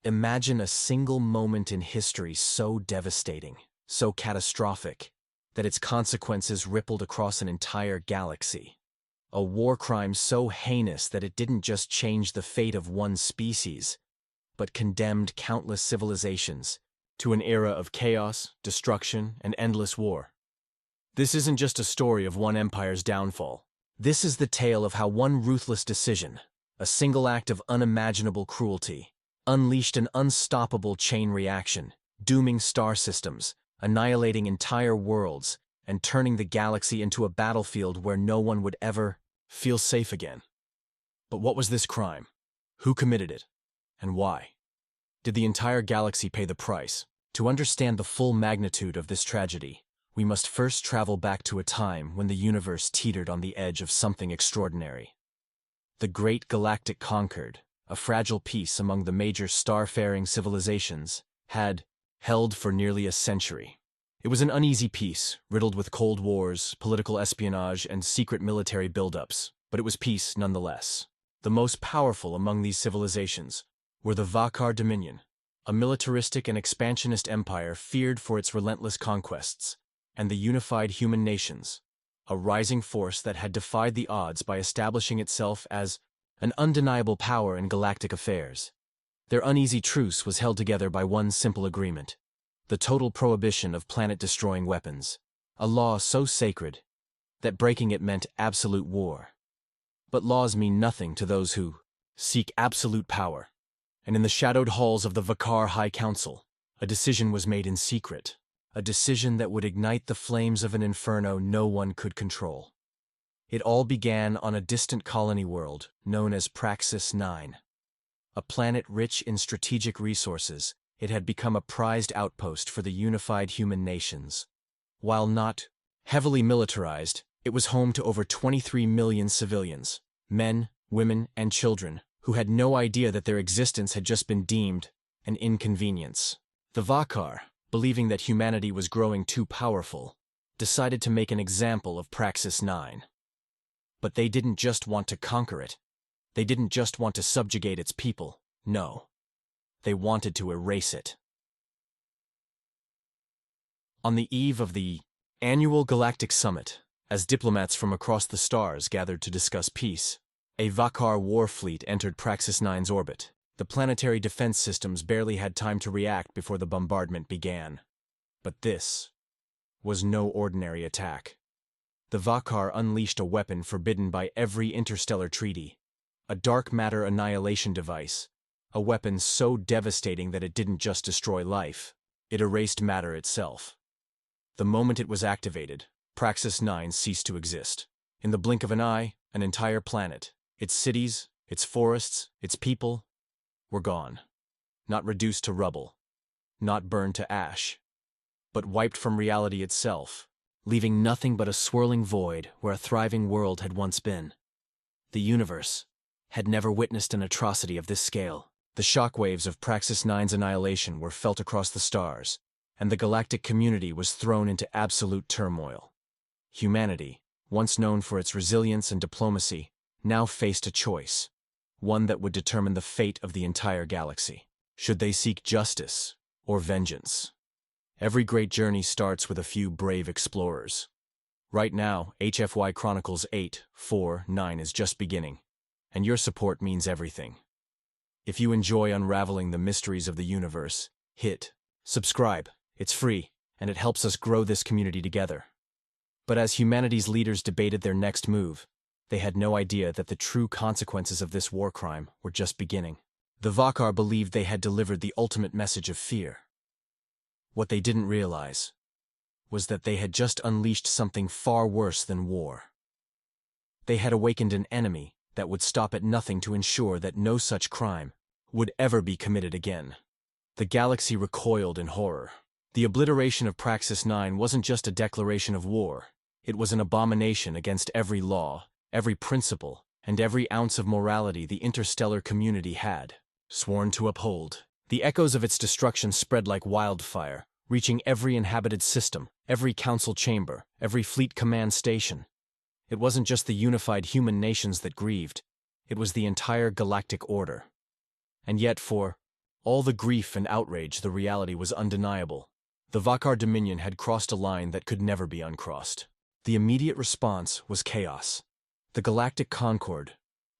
Imagine a single moment in history so devastating, so catastrophic, that its consequences rippled across an entire galaxy. A war crime so heinous that it didn't just change the fate of one species, but condemned countless civilizations to an era of chaos, destruction, and endless war. This isn't just a story of one empire's downfall. This is the tale of how one ruthless decision, a single act of unimaginable cruelty, unleashed an unstoppable chain reaction, dooming star systems, annihilating entire worlds, and turning the galaxy into a battlefield where no one would ever feel safe again. But what was this crime? Who committed it? And why? Did the entire galaxy pay the price? To understand the full magnitude of this tragedy, we must first travel back to a time when the universe teetered on the edge of something extraordinary. The Great Galactic Concord, a fragile peace among the major star-faring civilizations, had held for nearly a century. It was an uneasy peace, riddled with cold wars, political espionage, and secret military buildups, but it was peace nonetheless. The most powerful among these civilizations were the Vakar Dominion, a militaristic and expansionist empire feared for its relentless conquests, and the Unified Human Nations, a rising force that had defied the odds by establishing itself as an undeniable power in galactic affairs. Their uneasy truce was held together by one simple agreement: the total prohibition of planet-destroying weapons, a law so sacred that breaking it meant absolute war. But laws mean nothing to those who seek absolute power, and in the shadowed halls of the Vakar High Council, a decision was made in secret, a decision that would ignite the flames of an inferno no one could control. It all began on a distant colony world known as Praxis 9. A planet rich in strategic resources, it had become a prized outpost for the unified human nations. While not heavily militarized, it was home to over 23 million civilians, men, women, and children, who had no idea that their existence had just been deemed an inconvenience. The Vakar, believing that humanity was growing too powerful, decided to make an example of Praxis 9. But they didn't just want to conquer it. They didn't just want to subjugate its people. No. They wanted to erase it. On the eve of the annual Galactic Summit, as diplomats from across the stars gathered to discuss peace, a Vakar war fleet entered Praxis 9's orbit. The planetary defense systems barely had time to react before the bombardment began. But this was no ordinary attack. The Vakar unleashed a weapon forbidden by every interstellar treaty, a dark matter annihilation device, a weapon so devastating that it didn't just destroy life, it erased matter itself. The moment it was activated, Praxis 9 ceased to exist. In the blink of an eye, an entire planet, its cities, its forests, its people, were gone. Not reduced to rubble, not burned to ash, but wiped from reality itself, leaving nothing but a swirling void where a thriving world had once been. The universe had never witnessed an atrocity of this scale. The shockwaves of Praxis 9's annihilation were felt across the stars, and the galactic community was thrown into absolute turmoil. Humanity, once known for its resilience and diplomacy, now faced a choice, one that would determine the fate of the entire galaxy. Should they seek justice or vengeance? Every great journey starts with a few brave explorers. Right now, HFY Chronicles-849 is just beginning, and your support means everything. If you enjoy unraveling the mysteries of the universe, hit subscribe. It's free, and it helps us grow this community together. But as humanity's leaders debated their next move, they had no idea that the true consequences of this war crime were just beginning. The Vakar believed they had delivered the ultimate message of fear. What they didn't realize was that they had just unleashed something far worse than war. They had awakened an enemy that would stop at nothing to ensure that no such crime would ever be committed again. The galaxy recoiled in horror. The obliteration of Praxis 9 wasn't just a declaration of war. It was an abomination against every law, every principle, and every ounce of morality the interstellar community had sworn to uphold. The echoes of its destruction spread like wildfire, reaching every inhabited system, every council chamber, every fleet command station. It wasn't just the unified human nations that grieved, it was the entire galactic order. And yet, for All the grief and outrage, the reality was undeniable. The Vakar Dominion had crossed a line that could never be uncrossed. The immediate response was chaos. The Galactic Concord,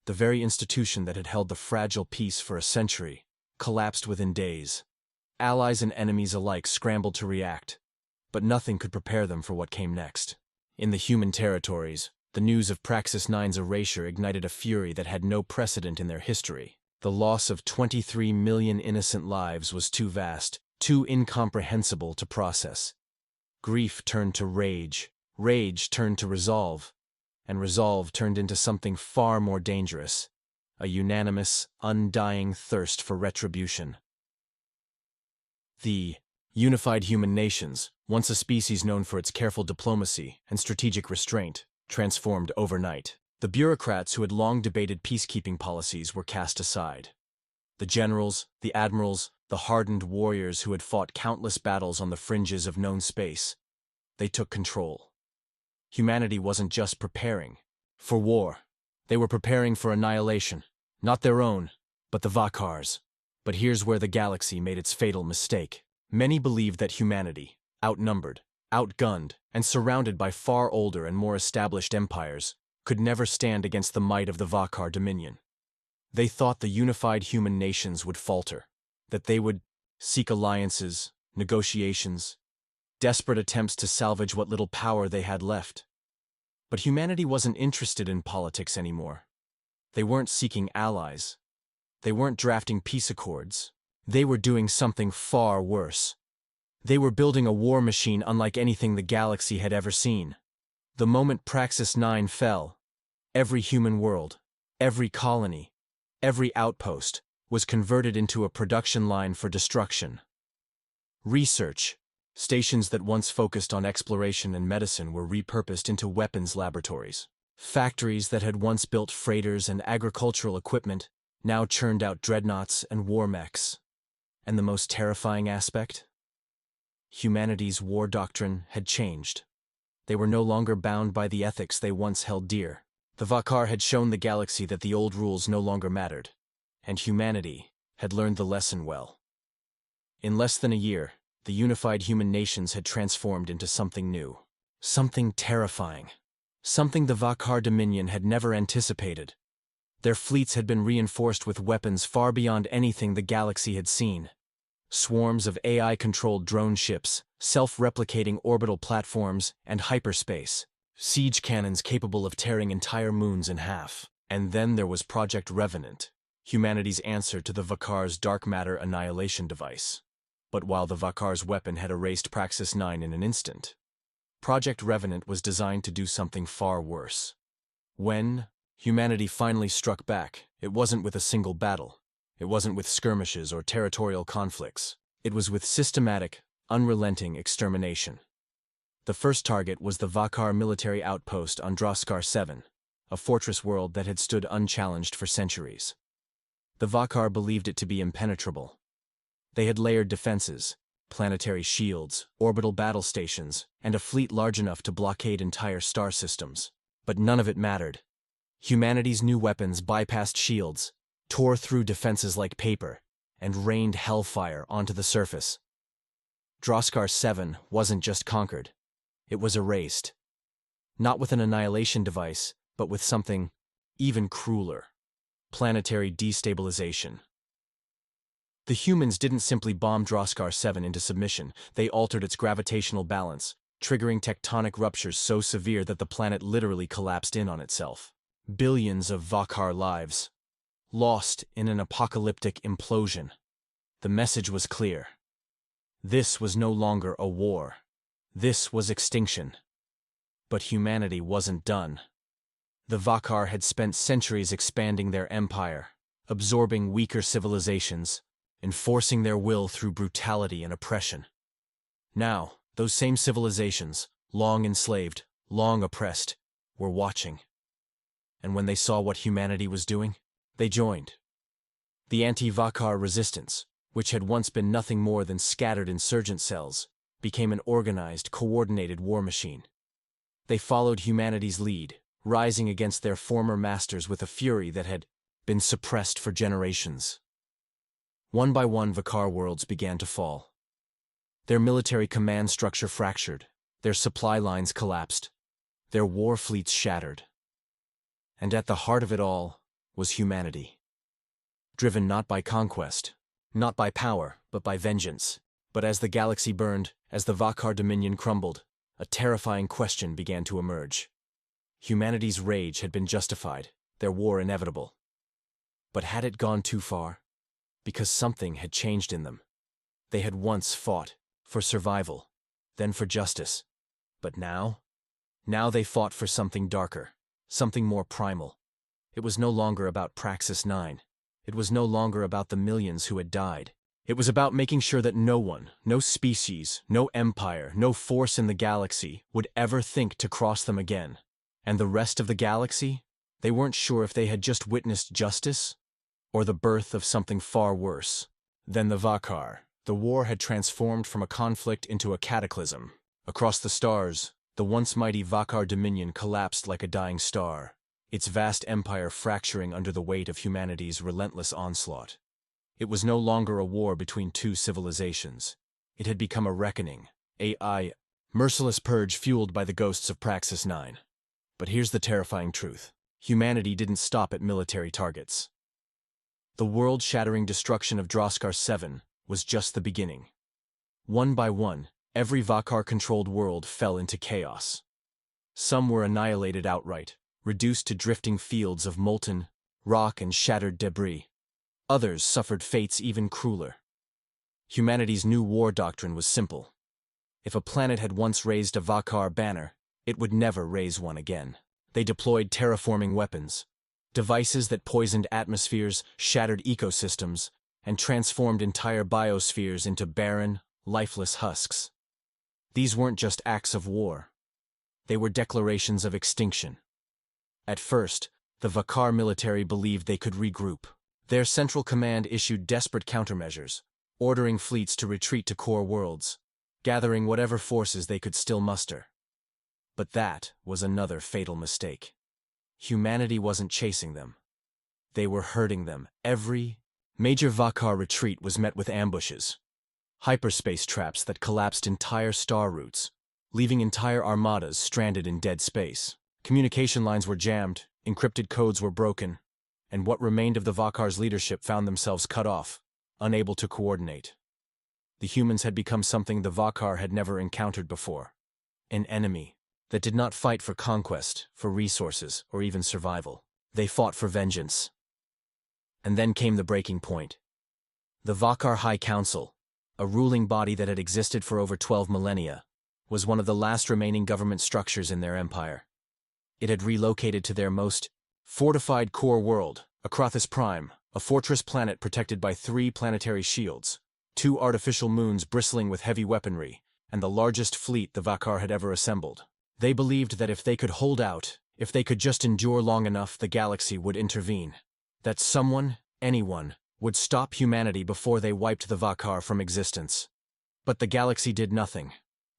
the very institution that had held the fragile peace for a century, collapsed within days. Allies and enemies alike scrambled to react, but nothing could prepare them for what came next. In the human territories, the news of Praxis 9's erasure ignited a fury that had no precedent in their history. The loss of 23 million innocent lives was too vast, too incomprehensible to process. Grief turned to rage, rage turned to resolve, and resolve turned into something far more dangerous, a unanimous, undying thirst for retribution. The unified human nations, once a species known for its careful diplomacy and strategic restraint, transformed overnight. The bureaucrats who had long debated peacekeeping policies were cast aside. The generals, the admirals, the hardened warriors who had fought countless battles on the fringes of known space, they took control. Humanity wasn't just preparing for war. They were preparing for annihilation, not their own, but the Vakar's. But here's where the galaxy made its fatal mistake. Many believed that humanity, outnumbered, outgunned, and surrounded by far older and more established empires, could never stand against the might of the Vakar Dominion. They thought the unified human nations would falter, that they would seek alliances, negotiations, desperate attempts to salvage what little power they had left. But humanity wasn't interested in politics anymore. They weren't seeking allies. They weren't drafting peace accords. They were doing something far worse. They were building a war machine unlike anything the galaxy had ever seen. The moment Praxis 9 fell, every human world, every colony, every outpost was converted into a production line for destruction. Research, stations that once focused on exploration and medicine were repurposed into weapons laboratories. Factories that had once built freighters and agricultural equipment now churned out dreadnoughts and war mechs. And the most terrifying aspect? Humanity's war doctrine had changed. They were no longer bound by the ethics they once held dear. The Vakar had shown the galaxy that the old rules no longer mattered, and humanity had learned the lesson well. In less than a year, the unified human nations had transformed into something new, something terrifying, something the Vakar Dominion had never anticipated. Their fleets had been reinforced with weapons far beyond anything the galaxy had seen. Swarms of AI-controlled drone ships, self-replicating orbital platforms, and hyperspace. Siege cannons capable of tearing entire moons in half. And then there was Project Revenant, humanity's answer to the Vakar's dark matter annihilation device. But while the Vakar's weapon had erased Praxis 9 in an instant, Project Revenant was designed to do something far worse. When humanity finally struck back, it wasn't with a single battle. It wasn't with skirmishes or territorial conflicts. It was with systematic, unrelenting extermination. The first target was the Vakar military outpost on Droskar 7, a fortress world that had stood unchallenged for centuries. The Vakar believed it to be impenetrable. They had layered defenses, planetary shields, orbital battle stations, and a fleet large enough to blockade entire star systems. But none of it mattered. Humanity's new weapons bypassed shields, tore through defenses like paper, and rained hellfire onto the surface. Droskar 7 wasn't just conquered. It was erased. Not with an annihilation device, but with something even crueler: planetary destabilization. The humans didn't simply bomb Droskar 7 into submission, they altered its gravitational balance, triggering tectonic ruptures so severe that the planet literally collapsed in on itself. Billions of Vakar lives lost in an apocalyptic implosion. The message was clear. This was no longer a war. This was extinction. But humanity wasn't done. The Vakar had spent centuries expanding their empire, absorbing weaker civilizations, enforcing their will through brutality and oppression. Now, those same civilizations, long enslaved, long oppressed, were watching. And when they saw what humanity was doing, they joined. The anti-Vakar resistance, which had once been nothing more than scattered insurgent cells, became an organized, coordinated war machine. They followed humanity's lead, rising against their former masters with a fury that had been suppressed for generations. One by one, Vakar worlds began to fall. Their military command structure fractured, their supply lines collapsed, their war fleets shattered. And at the heart of it all was humanity. Driven not by conquest, not by power, but by vengeance. But as the galaxy burned, as the Vakar dominion crumbled, a terrifying question began to emerge. Humanity's rage had been justified, their war inevitable. But had it gone too far? Because something had changed in them. They had once fought for survival, then for justice. But now they fought for something darker, something more primal. It was no longer about Praxis 9. It was no longer about the millions who had died. It was about making sure that no one, no species, no empire, no force in the galaxy would ever think to cross them again. And the rest of the galaxy? They weren't sure if they had just witnessed justice or the birth of something far worse. Then the Vakar. The war had transformed from a conflict into a cataclysm. Across the stars, the once mighty Vakar dominion collapsed like a dying star, its vast empire fracturing under the weight of humanity's relentless onslaught. It was no longer a war between two civilizations. It had become a reckoning, a merciless purge fueled by the ghosts of Praxis 9. But here's the terrifying truth. Humanity didn't stop at military targets. The world-shattering destruction of Droskar 7 was just the beginning. One by one, every Vakar-controlled world fell into chaos. Some were annihilated outright, reduced to drifting fields of molten rock and shattered debris. Others suffered fates even crueler. Humanity's new war doctrine was simple. If a planet had once raised a Vakar banner, it would never raise one again. They deployed terraforming weapons, devices that poisoned atmospheres, shattered ecosystems, and transformed entire biospheres into barren, lifeless husks. These weren't just acts of war. They were declarations of extinction. At first, the Vakar military believed they could regroup. Their central command issued desperate countermeasures, ordering fleets to retreat to core worlds, gathering whatever forces they could still muster. But that was another fatal mistake. Humanity wasn't chasing them. They were hurting them. Every major Vakar retreat was met with ambushes, hyperspace traps that collapsed entire star routes, leaving entire armadas stranded in dead space. Communication lines were jammed, encrypted codes were broken, and what remained of the Vakar's leadership found themselves cut off, unable to coordinate. The humans had become something the Vakar had never encountered before. An enemy that did not fight for conquest, for resources, or even survival. They fought for vengeance. And then came the breaking point. The Vakar High Council, a ruling body that had existed for over 12 millennia, was one of the last remaining government structures in their empire. It had relocated to their most fortified core world, Akrathis Prime, a fortress planet protected by 3 planetary shields, 2 artificial moons bristling with heavy weaponry, and the largest fleet the Vakar had ever assembled. They believed that if they could hold out, if they could just endure long enough, the galaxy would intervene. That someone, anyone, would stop humanity before they wiped the Vakar from existence. But the galaxy did nothing.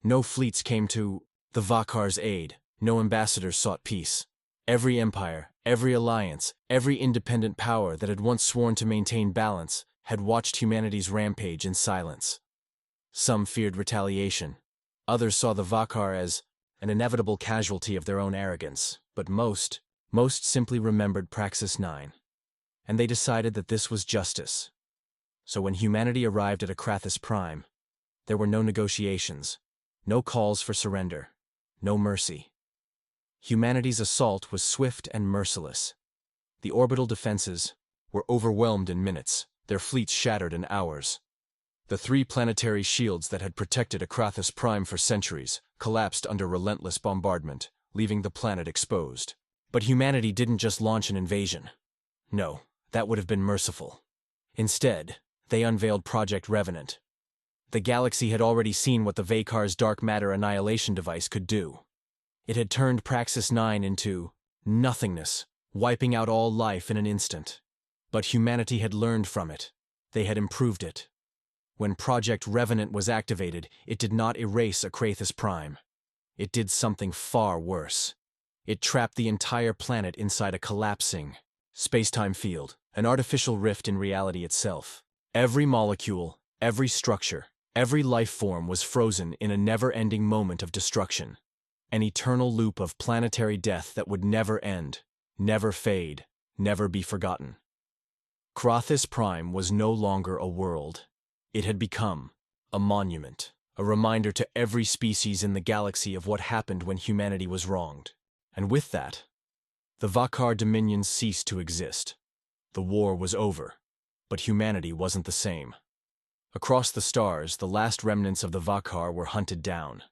No fleets came to the Vakar's aid. No ambassadors sought peace. Every empire, every alliance, every independent power that had once sworn to maintain balance had watched humanity's rampage in silence. Some feared retaliation. Others saw the Vakar as an inevitable casualty of their own arrogance. But most simply remembered Praxis 9. And they decided that this was justice. So when humanity arrived at Akrathis Prime, there were no negotiations, no calls for surrender, no mercy. Humanity's assault was swift and merciless. The orbital defenses were overwhelmed in minutes, their fleets shattered in hours. The 3 planetary shields that had protected Akrathis Prime for centuries collapsed under relentless bombardment, leaving the planet exposed. But humanity didn't just launch an invasion. No, that would have been merciful. Instead, they unveiled Project Revenant. The galaxy had already seen what the Vakar's dark matter annihilation device could do. It had turned Praxis 9 into nothingness, wiping out all life in an instant. But humanity had learned from it. They had improved it. When Project Revenant was activated, it did not erase Akrathis Prime. It did something far worse. It trapped the entire planet inside a collapsing space-time field, an artificial rift in reality itself. Every molecule, every structure, every life form was frozen in a never-ending moment of destruction, an eternal loop of planetary death that would never end, never fade, never be forgotten. Krathis Prime was no longer a world. It had become a monument, a reminder to every species in the galaxy of what happened when humanity was wronged. And with that, the Vakar dominions ceased to exist. The war was over, but humanity wasn't the same. Across the stars, the last remnants of the Vakar were hunted down.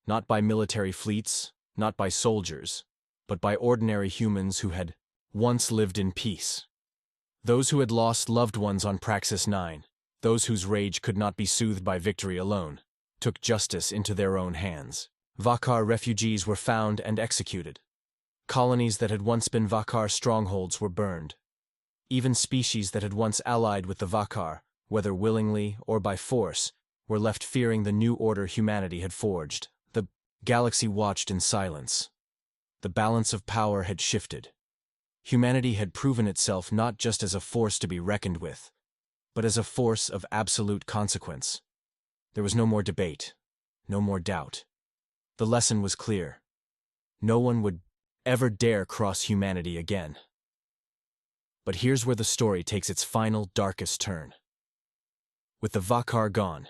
Not by military fleets, not by soldiers, but by ordinary humans who had once lived in peace. Those who had lost loved ones on Praxis 9, those whose rage could not be soothed by victory alone, took justice into their own hands. Vakar refugees were found and executed. Colonies that had once been Vakar strongholds were burned. Even species that had once allied with the Vakar, whether willingly or by force, were left fearing the new order humanity had forged. The galaxy watched in silence. The balance of power had shifted. Humanity had proven itself not just as a force to be reckoned with, but as a force of absolute consequence. There was no more debate, no more doubt. The lesson was clear. No one would ever dare cross humanity again. But here's where the story takes its final, darkest turn. With the Vakar gone,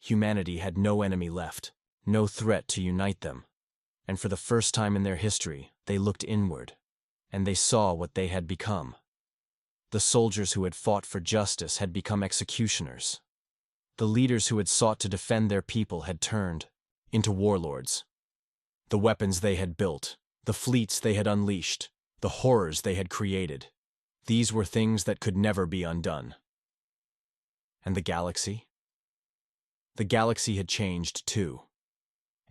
humanity had no enemy left, no threat to unite them. And for the first time in their history, they looked inward, and they saw what they had become. The soldiers who had fought for justice had become executioners. The leaders who had sought to defend their people had turned into warlords. The weapons they had built, the fleets they had unleashed, the horrors they had created, these were things that could never be undone. And the galaxy? The galaxy had changed too.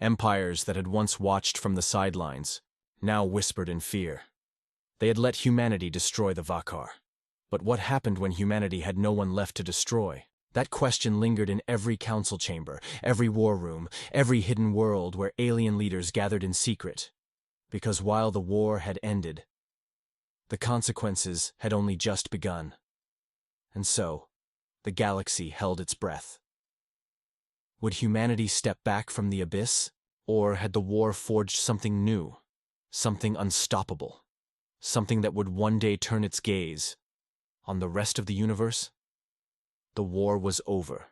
Empires that had once watched from the sidelines now whispered in fear. They had let humanity destroy the Vakar. But what happened when humanity had no one left to destroy? That question lingered in every council chamber, every war room, every hidden world where alien leaders gathered in secret. Because while the war had ended, the consequences had only just begun. And so, the galaxy held its breath. Would humanity step back from the abyss? Or had the war forged something new, something unstoppable, something that would one day turn its gaze on the rest of the universe? The war was over.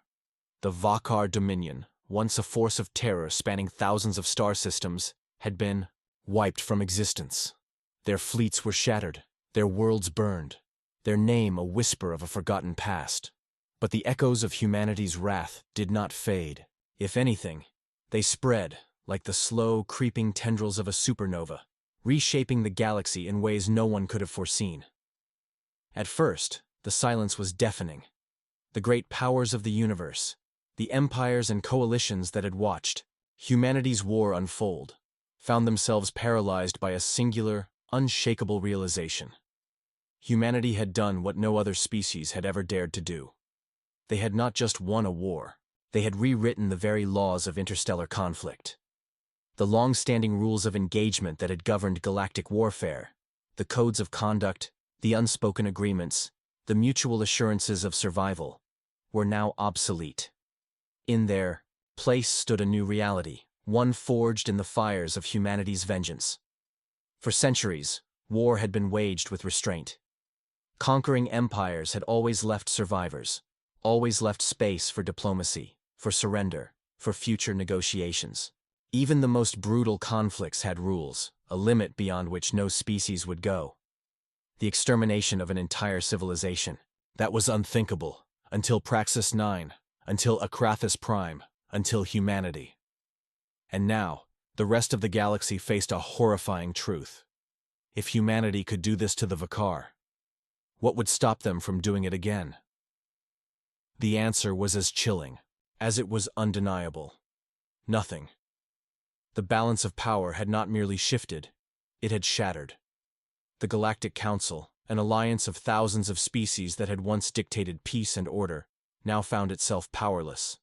The Vakar Dominion, once a force of terror spanning thousands of star systems, had been wiped from existence. Their fleets were shattered, their worlds burned, their name a whisper of a forgotten past. But the echoes of humanity's wrath did not fade. If anything, they spread like the slow, creeping tendrils of a supernova, reshaping the galaxy in ways no one could have foreseen. At first, the silence was deafening. The great powers of the universe, the empires and coalitions that had watched humanity's war unfold, found themselves paralyzed by a singular, unshakable realization. Humanity had done what no other species had ever dared to do. They had not just won a war, they had rewritten the very laws of interstellar conflict. The long-standing rules of engagement that had governed galactic warfare, the codes of conduct, the unspoken agreements, the mutual assurances of survival, were now obsolete. In their place stood a new reality, one forged in the fires of humanity's vengeance. For centuries, war had been waged with restraint. Conquering empires had always left survivors, always left space for diplomacy, for surrender, for future negotiations. Even the most brutal conflicts had rules, a limit beyond which no species would go. The extermination of an entire civilization. That was unthinkable, until Praxis 9, until Krathis Prime, until humanity. And now, the rest of the galaxy faced a horrifying truth. If humanity could do this to the Vakar, what would stop them from doing it again? The answer was as chilling as it was undeniable. Nothing. The balance of power had not merely shifted, it had shattered. The Galactic Council, an alliance of thousands of species that had once dictated peace and order, now found itself powerless.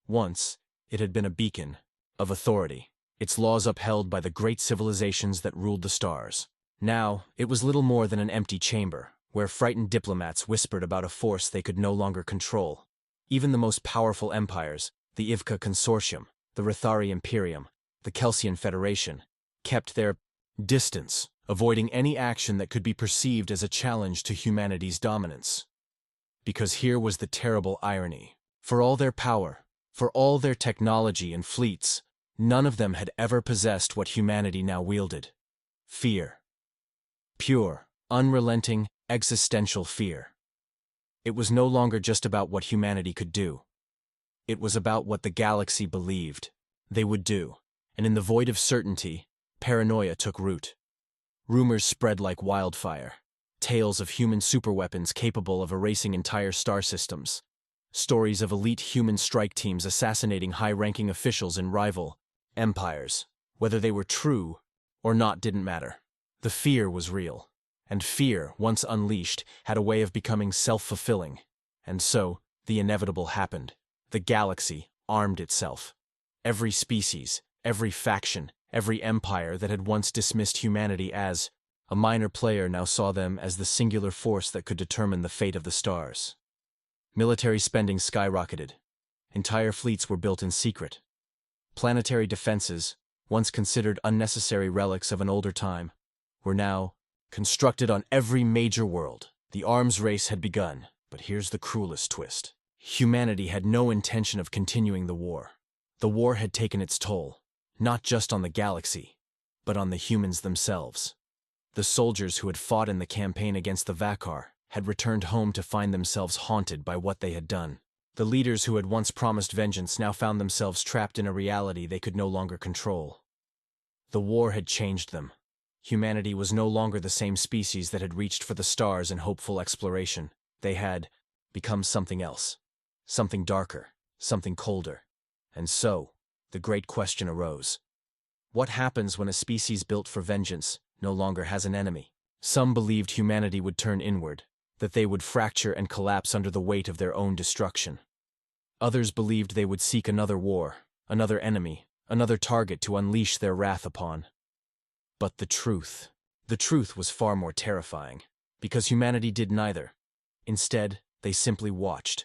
Once, it had been a beacon of authority, its laws upheld by the great civilizations that ruled the stars. Now, it was little more than an empty chamber, where frightened diplomats whispered about a force they could no longer control. Even the most powerful empires, the Ivka Consortium, the Rithari Imperium, the Kelsian Federation, kept their distance, avoiding any action that could be perceived as a challenge to humanity's dominance. Because here was the terrible irony. For all their power, for all their technology and fleets, none of them had ever possessed what humanity now wielded: fear. Pure, unrelenting, existential fear. It was no longer just about what humanity could do. It was about what the galaxy believed they would do, and in the void of certainty, paranoia took root. Rumors spread like wildfire. Tales of human superweapons capable of erasing entire star systems. Stories of elite human strike teams assassinating high-ranking officials in rival empires. Whether they were true or not didn't matter. The fear was real, and fear, once unleashed, had a way of becoming self-fulfilling. And so, the inevitable happened. The galaxy armed itself. Every species, every faction, every empire that had once dismissed humanity as a minor player now saw them as the singular force that could determine the fate of the stars. Military spending skyrocketed. Entire fleets were built in secret. Planetary defenses, once considered unnecessary relics of an older time, were now constructed on every major world. The arms race had begun, but here's the cruelest twist. Humanity had no intention of continuing the war. The war had taken its toll, not just on the galaxy, but on the humans themselves. The soldiers who had fought in the campaign against the Vakar had returned home to find themselves haunted by what they had done. The leaders who had once promised vengeance now found themselves trapped in a reality they could no longer control. The war had changed them. Humanity was no longer the same species that had reached for the stars in hopeful exploration. They had become something else, something darker, something colder. And so, the great question arose. What happens when a species built for vengeance no longer has an enemy? Some believed humanity would turn inward, that they would fracture and collapse under the weight of their own destruction. Others believed they would seek another war, another enemy, another target to unleash their wrath upon. But the truth was far more terrifying, because humanity did neither. Instead, they simply watched.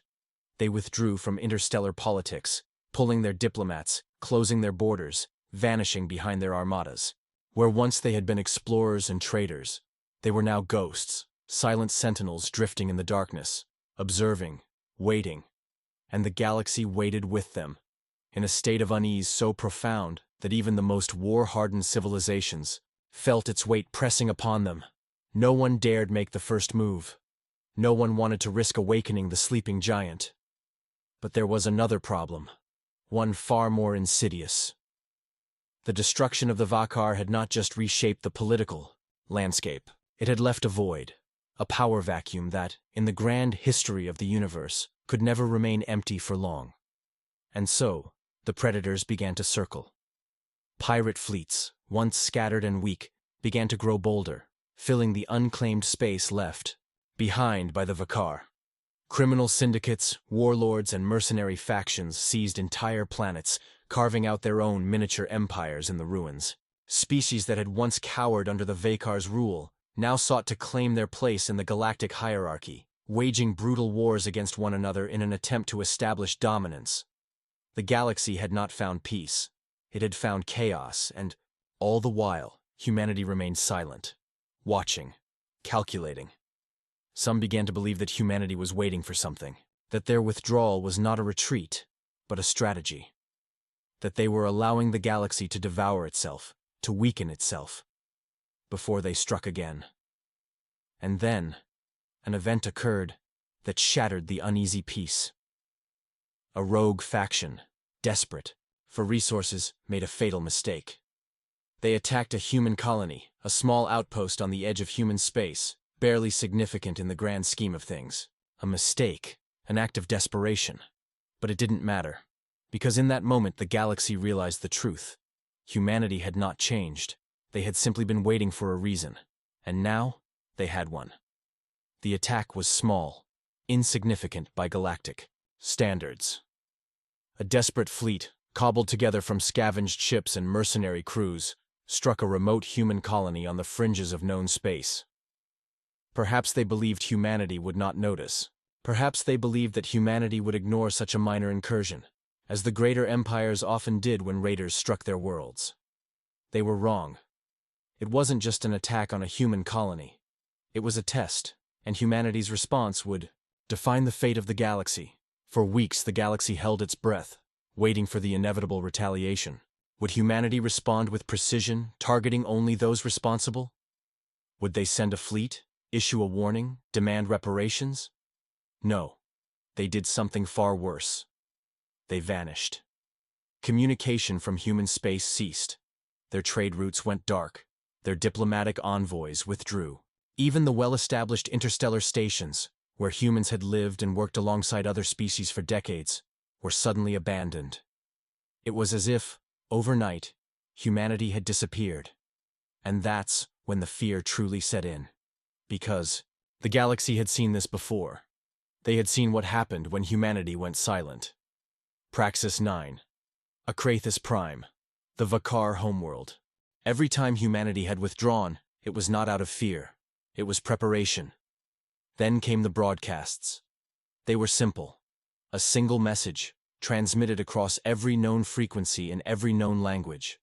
They withdrew from interstellar politics, pulling their diplomats, closing their borders, vanishing behind their armadas. Where once they had been explorers and traders, they were now ghosts, silent sentinels drifting in the darkness, observing, waiting. And the galaxy waited with them, in a state of unease so profound that even the most war-hardened civilizations felt its weight pressing upon them. No one dared make the first move. No one wanted to risk awakening the sleeping giant. But there was another problem, one far more insidious. The destruction of the Vakar had not just reshaped the political landscape. It had left a void, a power vacuum that, in the grand history of the universe, could never remain empty for long. And so, the predators began to circle. Pirate fleets, once scattered and weak, began to grow bolder, filling the unclaimed space left behind by the Vakar. Criminal syndicates, warlords, and mercenary factions seized entire planets, carving out their own miniature empires in the ruins. Species that had once cowered under the Vakar's rule now sought to claim their place in the galactic hierarchy, waging brutal wars against one another in an attempt to establish dominance. The galaxy had not found peace. It had found chaos, and, all the while, humanity remained silent, watching, calculating. Some began to believe that humanity was waiting for something, that their withdrawal was not a retreat, but a strategy. That they were allowing the galaxy to devour itself, to weaken itself, before they struck again. And then, an event occurred that shattered the uneasy peace. A rogue faction, desperate for resources, made a fatal mistake. They attacked a human colony, a small outpost on the edge of human space, barely significant in the grand scheme of things. A mistake, an act of desperation. But it didn't matter, because in that moment the galaxy realized the truth. Humanity had not changed. They had simply been waiting for a reason, and now they had one. The attack was small, insignificant by galactic standards. A desperate fleet, cobbled together from scavenged ships and mercenary crews, struck a remote human colony on the fringes of known space. Perhaps they believed humanity would not notice. Perhaps they believed that humanity would ignore such a minor incursion, as the greater empires often did when raiders struck their worlds. They were wrong. It wasn't just an attack on a human colony. It was a test, and humanity's response would define the fate of the galaxy. For weeks the galaxy held its breath, waiting for the inevitable retaliation. Would humanity respond with precision, targeting only those responsible? Would they send a fleet, issue a warning, demand reparations? No. They did something far worse. They vanished. Communication from human space ceased. Their trade routes went dark. Their diplomatic envoys withdrew. Even the well-established interstellar stations, where humans had lived and worked alongside other species for decades, were suddenly abandoned. It was as if, overnight, humanity had disappeared. And that's when the fear truly set in. Because the galaxy had seen this before. They had seen what happened when humanity went silent. Praxis 9. Akrathis Prime. The Vakar homeworld. Every time humanity had withdrawn, it was not out of fear. It was preparation. Then came the broadcasts. They were simple. A single message, transmitted across every known frequency in every known language.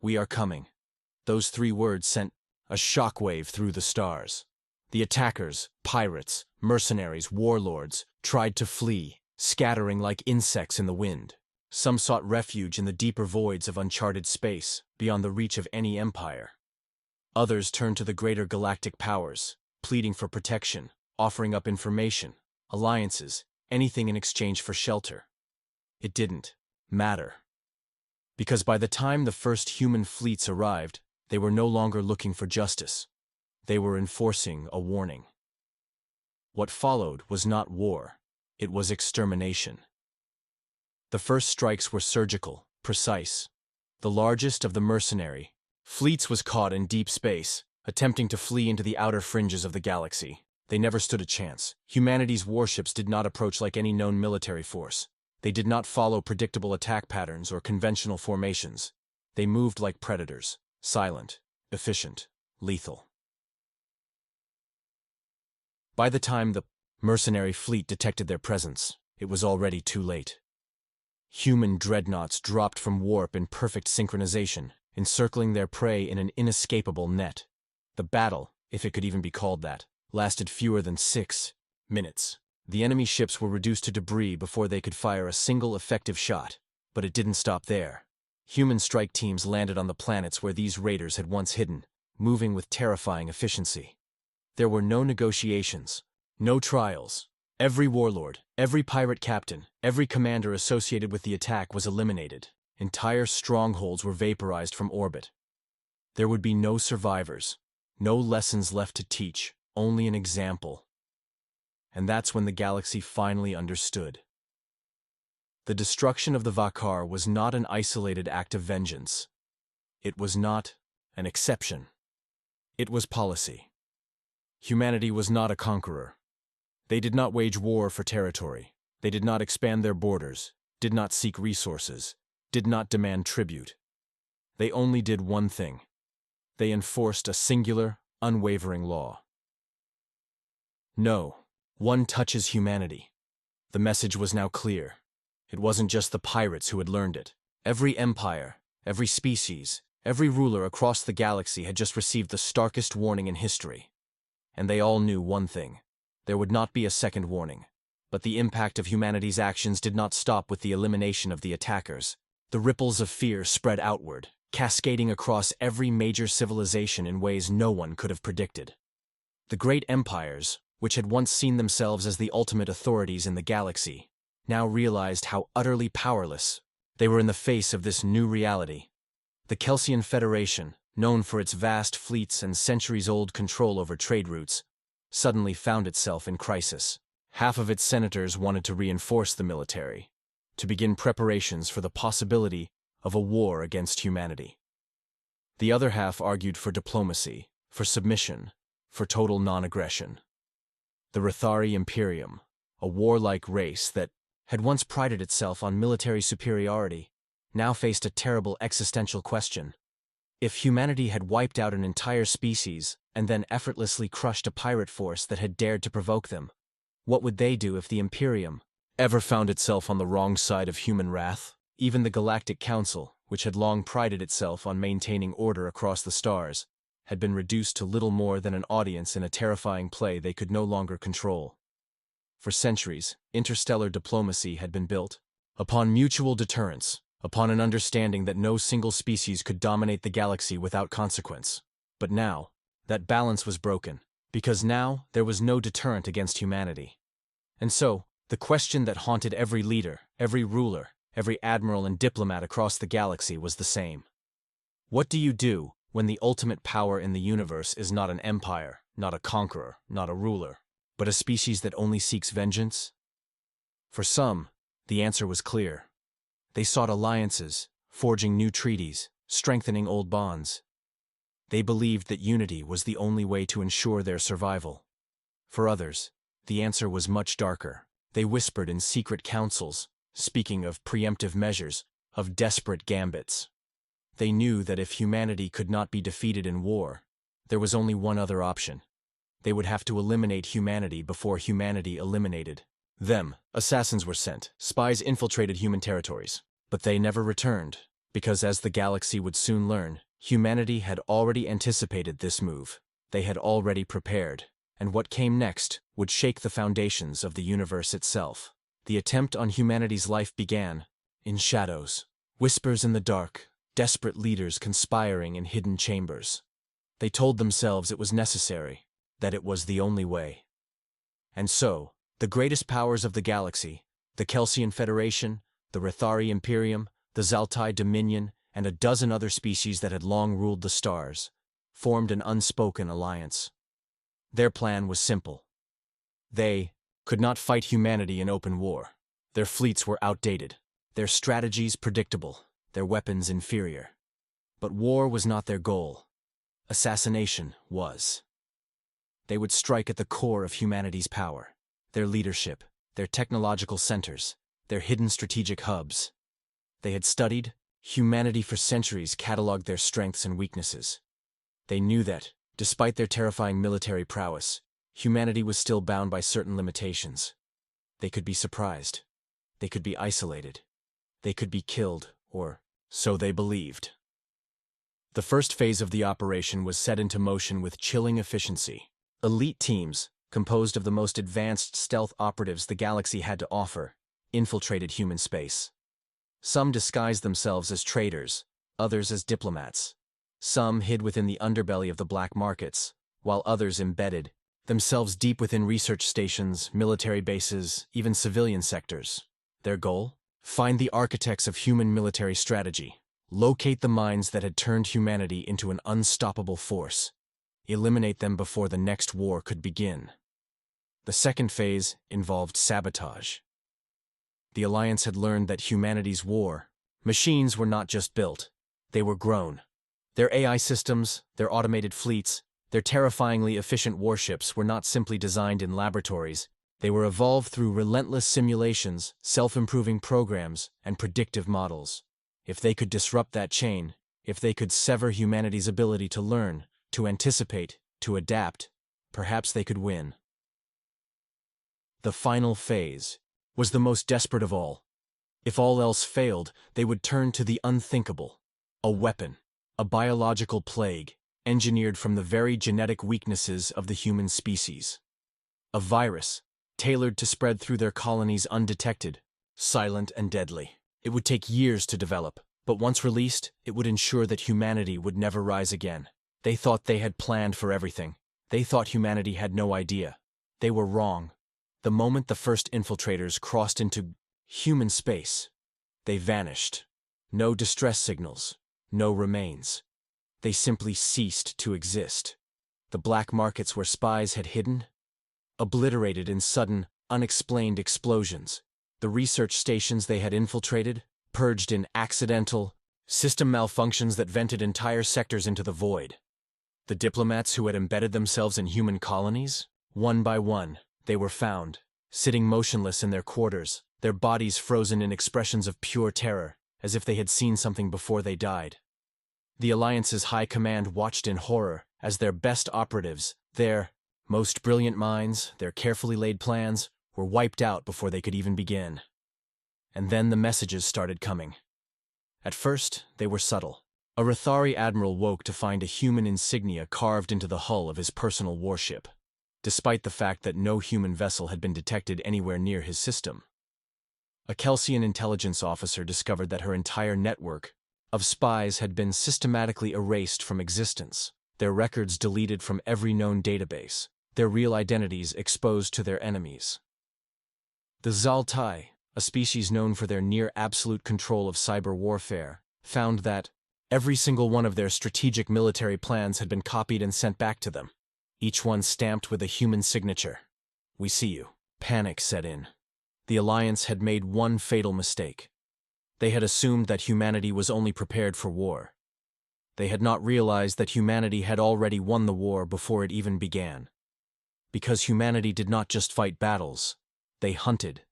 We are coming. Those 3 words sent a shockwave through the stars. The attackers, pirates, mercenaries, warlords, tried to flee, scattering like insects in the wind. Some sought refuge in the deeper voids of uncharted space, beyond the reach of any empire. Others turned to the greater galactic powers, pleading for protection, offering up information, alliances, anything in exchange for shelter. It didn't matter. Because by the time the first human fleets arrived, they were no longer looking for justice. They were enforcing a warning. What followed was not war. It was extermination. The first strikes were surgical, precise. The largest of the mercenary fleets was caught in deep space, attempting to flee into the outer fringes of the galaxy. They never stood a chance. Humanity's warships did not approach like any known military force. They did not follow predictable attack patterns or conventional formations. They moved like predators, silent, efficient, lethal. By the time the mercenary fleet detected their presence, it was already too late. Human dreadnoughts dropped from warp in perfect synchronization, encircling their prey in an inescapable net. The battle, if it could even be called that, lasted fewer than 6 minutes. The enemy ships were reduced to debris before they could fire a single effective shot. But it didn't stop there. Human strike teams landed on the planets where these raiders had once hidden, moving with terrifying efficiency. There were no negotiations, no trials. Every warlord, every pirate captain, every commander associated with the attack was eliminated. Entire strongholds were vaporized from orbit. There would be no survivors, no lessons left to teach, only an example. And that's when the galaxy finally understood. The destruction of the Vakar was not an isolated act of vengeance. It was not an exception. It was policy. Humanity was not a conqueror. They did not wage war for territory. They did not expand their borders, did not seek resources, did not demand tribute. They only did one thing. They enforced a singular, unwavering law. No one touches humanity. The message was now clear. It wasn't just the pirates who had learned it. Every empire, every species, every ruler across the galaxy had just received the starkest warning in history. And they all knew one thing. There would not be a second warning. But the impact of humanity's actions did not stop with the elimination of the attackers. The ripples of fear spread outward, cascading across every major civilization in ways no one could have predicted. The great empires, which had once seen themselves as the ultimate authorities in the galaxy, now realized how utterly powerless they were in the face of this new reality. The Kelsian Federation, known for its vast fleets and centuries-old control over trade routes, suddenly found itself in crisis. Half of its senators wanted to reinforce the military, to begin preparations for the possibility of a war against humanity. The other half argued for diplomacy, for submission, for total non-aggression. The Rathari Imperium, a warlike race that had once prided itself on military superiority, now faced a terrible existential question. If humanity had wiped out an entire species and then effortlessly crushed a pirate force that had dared to provoke them, what would they do if the Imperium ever found itself on the wrong side of human wrath? Even the Galactic Council, which had long prided itself on maintaining order across the stars, had been reduced to little more than an audience in a terrifying play they could no longer control. For centuries, interstellar diplomacy had been built upon mutual deterrence, upon an understanding that no single species could dominate the galaxy without consequence. But now, that balance was broken, because now there was no deterrent against humanity. And so, the question that haunted every leader, every ruler, every admiral and diplomat across the galaxy was the same. What do you do when the ultimate power in the universe is not an empire, not a conqueror, not a ruler, but a species that only seeks vengeance? For some, the answer was clear. They sought alliances, forging new treaties, strengthening old bonds. They believed that unity was the only way to ensure their survival. For others, the answer was much darker. They whispered in secret councils, speaking of preemptive measures, of desperate gambits. They knew that if humanity could not be defeated in war, there was only one other option. They would have to eliminate humanity before humanity eliminated them. Assassins were sent, spies infiltrated human territories, but they never returned, because as the galaxy would soon learn, humanity had already anticipated this move. They had already prepared, and what came next would shake the foundations of the universe itself. The attempt on humanity's life began in shadows, whispers in the dark, desperate leaders conspiring in hidden chambers. They told themselves it was necessary, that it was the only way. And so, the greatest powers of the galaxy, the Kelsian Federation, the Rethari Imperium, the Zaltai Dominion, and a dozen other species that had long ruled the stars, formed an unspoken alliance. Their plan was simple. They could not fight humanity in open war. Their fleets were outdated, their strategies predictable, their weapons inferior. But war was not their goal. Assassination was. They would strike at the core of humanity's power, their leadership, their technological centers, their hidden strategic hubs. They had studied humanity for centuries, cataloged their strengths and weaknesses. They knew that, despite their terrifying military prowess, humanity was still bound by certain limitations. They could be surprised. They could be isolated. They could be killed, or so they believed. The first phase of the operation was set into motion with chilling efficiency. Elite teams, composed of the most advanced stealth operatives the galaxy had to offer, infiltrated human space. Some disguised themselves as traders, others as diplomats. Some hid within the underbelly of the black markets, while others embedded themselves deep within research stations, military bases, even civilian sectors. Their goal? Find the architects of human military strategy. Locate the minds that had turned humanity into an unstoppable force. Eliminate them before the next war could begin. The second phase involved sabotage. The Alliance had learned that humanity's war machines were not just built, they were grown. Their AI systems, their automated fleets, their terrifyingly efficient warships were not simply designed in laboratories. They were evolved through relentless simulations, self-improving programs, and predictive models. If they could disrupt that chain, if they could sever humanity's ability to learn, to anticipate, to adapt, perhaps they could win. The final phase was the most desperate of all. If all else failed, they would turn to the unthinkable. A weapon, a biological plague, engineered from the very genetic weaknesses of the human species. A virus, tailored to spread through their colonies undetected, silent and deadly. It would take years to develop, but once released, it would ensure that humanity would never rise again. They thought they had planned for everything. They thought humanity had no idea. They were wrong. The moment the first infiltrators crossed into human space, they vanished. No distress signals, no remains. They simply ceased to exist. The black markets where spies had hidden, obliterated in sudden, unexplained explosions. The research stations they had infiltrated, purged in accidental, system malfunctions that vented entire sectors into the void. The diplomats who had embedded themselves in human colonies, one by one, they were found, sitting motionless in their quarters, their bodies frozen in expressions of pure terror, as if they had seen something before they died. The Alliance's high command watched in horror as their best operatives, their most brilliant minds, their carefully laid plans, were wiped out before they could even begin. And then the messages started coming. At first, they were subtle. A Rathari admiral woke to find a human insignia carved into the hull of his personal warship, despite the fact that no human vessel had been detected anywhere near his system. A Kelsian intelligence officer discovered that her entire network of spies had been systematically erased from existence, their records deleted from every known database, their real identities exposed to their enemies. The Zaltai, a species known for their near-absolute control of cyber warfare, found that every single one of their strategic military plans had been copied and sent back to them, each one stamped with a human signature. "We see you." Panic set in. The Alliance had made one fatal mistake. They had assumed that humanity was only prepared for war. They had not realized that humanity had already won the war before it even began. Because humanity did not just fight battles, they hunted.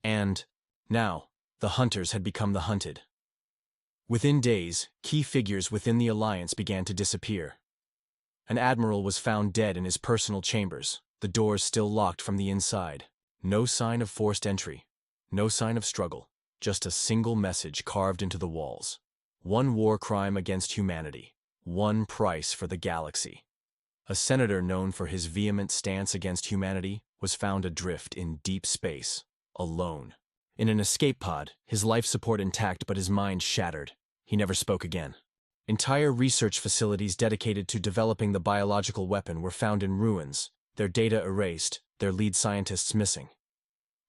And, now, the hunters had become the hunted. Within days, key figures within the Alliance began to disappear. An admiral was found dead in his personal chambers, the doors still locked from the inside. No sign of forced entry, no sign of struggle, just a single message carved into the walls. One war crime against humanity, one price for the galaxy. A senator known for his vehement stance against humanity was found adrift in deep space, alone. In an escape pod, his life support intact but his mind shattered. He never spoke again. Entire research facilities dedicated to developing the biological weapon were found in ruins, their data erased, their lead scientists missing.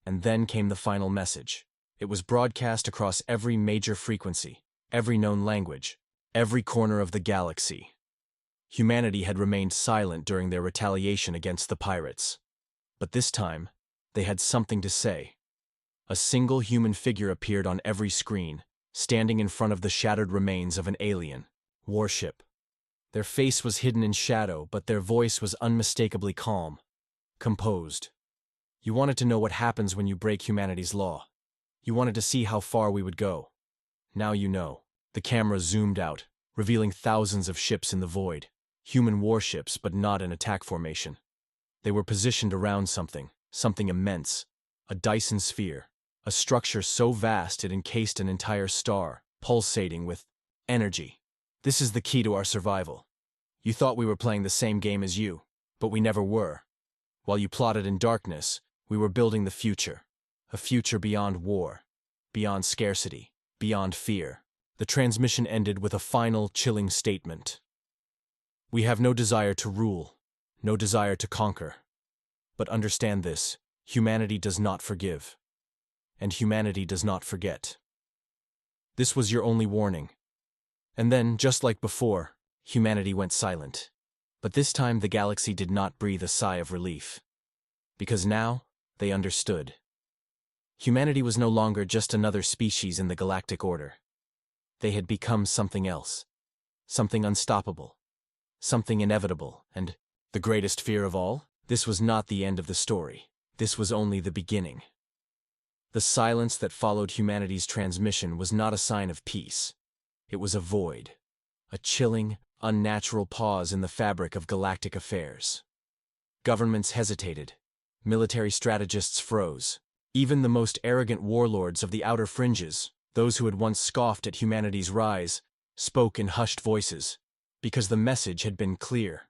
And then came the final message. It was broadcast across every major frequency, every known language, every corner of the galaxy. Humanity had remained silent during their retaliation against the pirates. But this time, they had something to say. A single human figure appeared on every screen, standing in front of the shattered remains of an alien warship. Their face was hidden in shadow, but their voice was unmistakably calm, composed. "You wanted to know what happens when you break humanity's law. You wanted to see how far we would go. Now you know." The camera zoomed out, revealing thousands of ships in the void. Human warships, but not in attack formation. They were positioned around something immense, a Dyson sphere, a structure so vast it encased an entire star, pulsating with energy. "This is the key to our survival. You thought we were playing the same game as you, but we never were. While you plotted in darkness, we were building the future. A future beyond war, beyond scarcity, beyond fear." The transmission ended with a final, chilling statement. "We have no desire to rule, no desire to conquer. But understand this, humanity does not forgive. And humanity does not forget. This was your only warning." And then, just like before, humanity went silent. But this time the galaxy did not breathe a sigh of relief. Because now, they understood. Humanity was no longer just another species in the galactic order. They had become something else. Something unstoppable. Something inevitable, and the greatest fear of all? This was not the end of the story. This was only the beginning. The silence that followed humanity's transmission was not a sign of peace. It was a void. A chilling, unnatural pause in the fabric of galactic affairs. Governments hesitated. Military strategists froze. Even the most arrogant warlords of the outer fringes, those who had once scoffed at humanity's rise, spoke in hushed voices, because the message had been clear.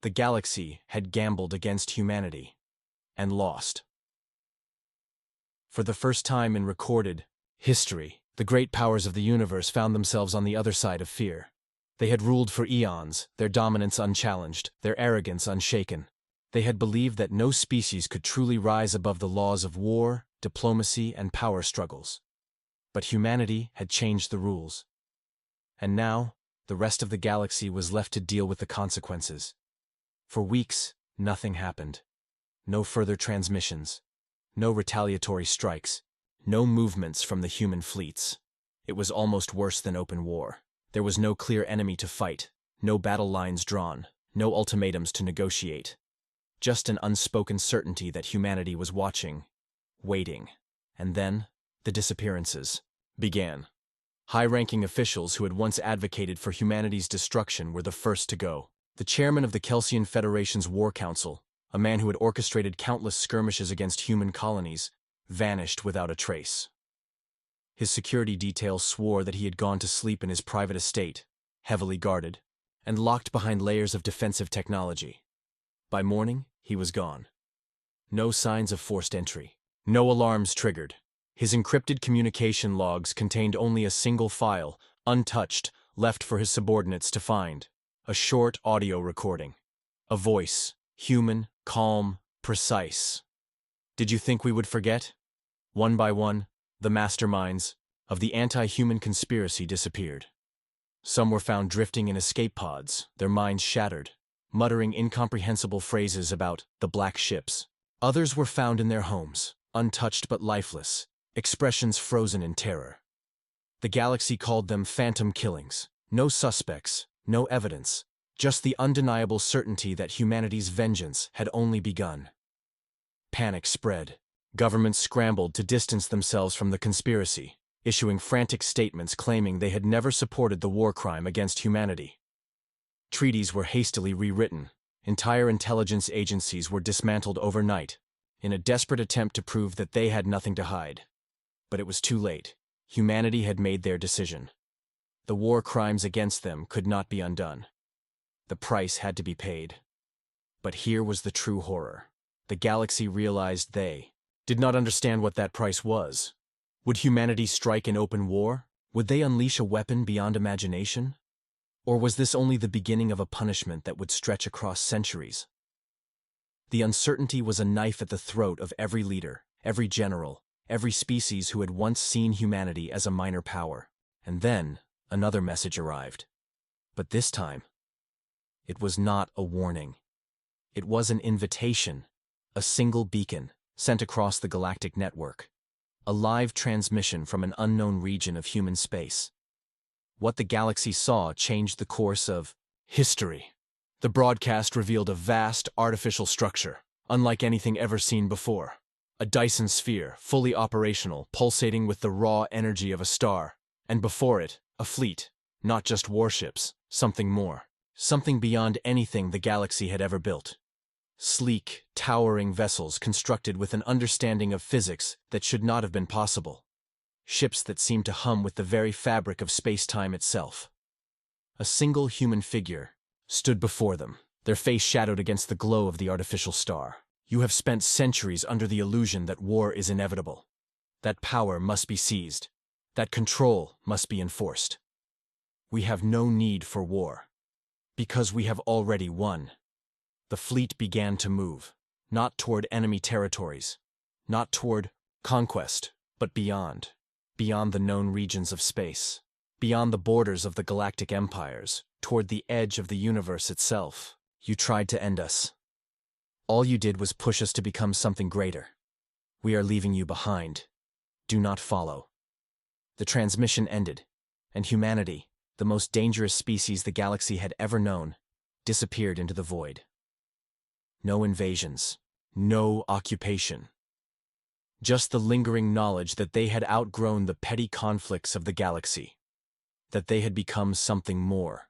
The galaxy had gambled against humanity, and lost. For the first time in recorded history, the great powers of the universe found themselves on the other side of fear. They had ruled for eons, their dominance unchallenged, their arrogance unshaken. They had believed that no species could truly rise above the laws of war, diplomacy, and power struggles. But humanity had changed the rules. And now, the rest of the galaxy was left to deal with the consequences. For weeks, nothing happened. No further transmissions. No retaliatory strikes. No movements from the human fleets. It was almost worse than open war. There was no clear enemy to fight, no battle lines drawn, no ultimatums to negotiate. Just an unspoken certainty that humanity was watching, waiting. And then, the disappearances began. High-ranking officials who had once advocated for humanity's destruction were the first to go. The chairman of the Kelsian Federation's War Council, a man who had orchestrated countless skirmishes against human colonies, vanished without a trace. His security detail swore that he had gone to sleep in his private estate, heavily guarded, and locked behind layers of defensive technology. By morning, he was gone. No signs of forced entry. No alarms triggered. His encrypted communication logs contained only a single file, untouched, left for his subordinates to find. A short audio recording. A voice, human, calm, precise. Did you think we would forget? One by one, the masterminds of the anti-human conspiracy disappeared. Some were found drifting in escape pods, their minds shattered, muttering incomprehensible phrases about the black ships. Others were found in their homes, untouched but lifeless, expressions frozen in terror. The galaxy called them phantom killings. No suspects, no evidence, just the undeniable certainty that humanity's vengeance had only begun. Panic spread. Governments scrambled to distance themselves from the conspiracy, issuing frantic statements claiming they had never supported the war crime against humanity. Treaties were hastily rewritten. Entire intelligence agencies were dismantled overnight, in a desperate attempt to prove that they had nothing to hide. But it was too late. Humanity had made their decision. The war crimes against them could not be undone. The price had to be paid. But here was the true horror. The galaxy realized they did not understand what that price was. Would humanity strike in open war? Would they unleash a weapon beyond imagination? Or was this only the beginning of a punishment that would stretch across centuries? The uncertainty was a knife at the throat of every leader, every general, every species who had once seen humanity as a minor power. And then, another message arrived. But this time, it was not a warning. It was an invitation, a single beacon sent across the galactic network, a live transmission from an unknown region of human space. What the galaxy saw changed the course of history. The broadcast revealed a vast, artificial structure, unlike anything ever seen before. A Dyson sphere, fully operational, pulsating with the raw energy of a star. And before it, a fleet, not just warships, something more. Something beyond anything the galaxy had ever built. Sleek, towering vessels constructed with an understanding of physics that should not have been possible. Ships that seemed to hum with the very fabric of space-time itself. A single human figure stood before them, their face shadowed against the glow of the artificial star. You have spent centuries under the illusion that war is inevitable. That power must be seized. That control must be enforced. We have no need for war, because we have already won. The fleet began to move, not toward enemy territories, not toward conquest, but beyond the known regions of space, beyond the borders of the galactic empires, toward the edge of the universe itself. You tried to end us. All you did was push us to become something greater. We are leaving you behind. Do not follow. The transmission ended, and humanity, the most dangerous species the galaxy had ever known, disappeared into the void. No invasions, no occupation. Just the lingering knowledge that they had outgrown the petty conflicts of the galaxy, that they had become something more,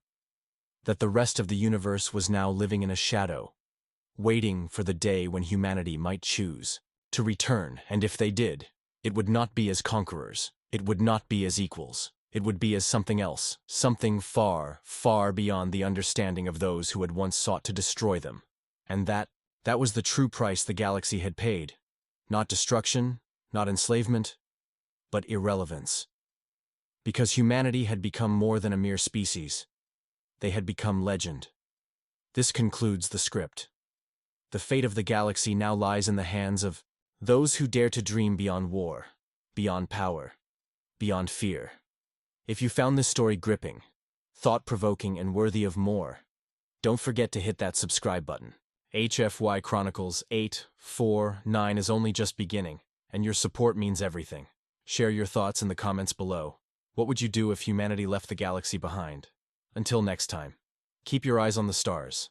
that the rest of the universe was now living in a shadow, waiting for the day when humanity might choose to return, and if they did, it would not be as conquerors, it would not be as equals, it would be as something else, something far, far beyond the understanding of those who had once sought to destroy them. And that was the true price the galaxy had paid. Not destruction, not enslavement, but irrelevance. Because humanity had become more than a mere species. They had become legend. This concludes the script. The fate of the galaxy now lies in the hands of those who dare to dream beyond war, beyond power, beyond fear. If you found this story gripping, thought-provoking, and worthy of more, don't forget to hit that subscribe button. HFY Chronicles-849 is only just beginning, and your support means everything. Share your thoughts in the comments below. What would you do if humanity left the galaxy behind? Until next time, keep your eyes on the stars.